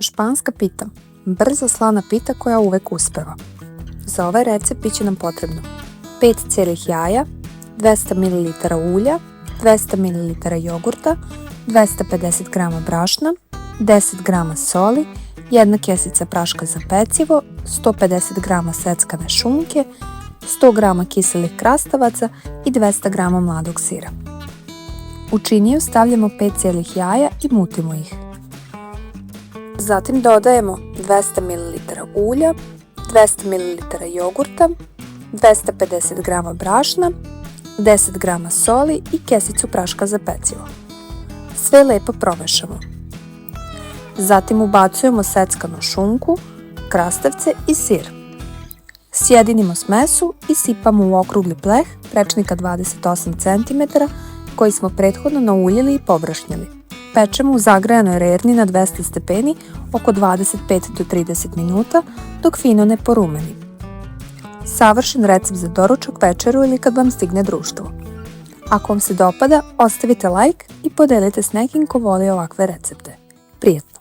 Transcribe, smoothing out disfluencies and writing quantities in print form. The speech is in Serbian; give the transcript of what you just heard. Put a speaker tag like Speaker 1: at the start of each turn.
Speaker 1: Španska pita. Brza slana pita koja uvek uspeva. Za ovaj recept biće nam potrebno 5 cijelih jaja, 200 ml ulja, 200 ml jogurta, 250 g brašna, 10 g soli, 1 kesica praška za pecivo, 150 g seckane šunke, 100 g kiselih krastavaca i 200 g mladog sira. U činiju stavljamo 5 cijelih jaja i mutimo ih. Zatim dodajemo 200 ml ulja, 200 ml jogurta, 250 g brašna, 10 g soli i kesicu praška za pecivo. Sve lepo promešamo. Zatim ubacujemo seckanu šunku, krastavce i sir. Sjedinimo smesu i sipamo u okrugli pleh prečnika 28 cm koji smo prethodno nauljili i pobrašnjili. Pečemo u zagrejanoj rerni na 200 stepeni oko 25 do 30 minuta dok fino ne porumeni. Savršen recept za doručak, večeru ili kad vam stigne društvo. Ako vam se dopada, ostavite like i podelite s nekim ko voli ovakve recepte. Prijetno!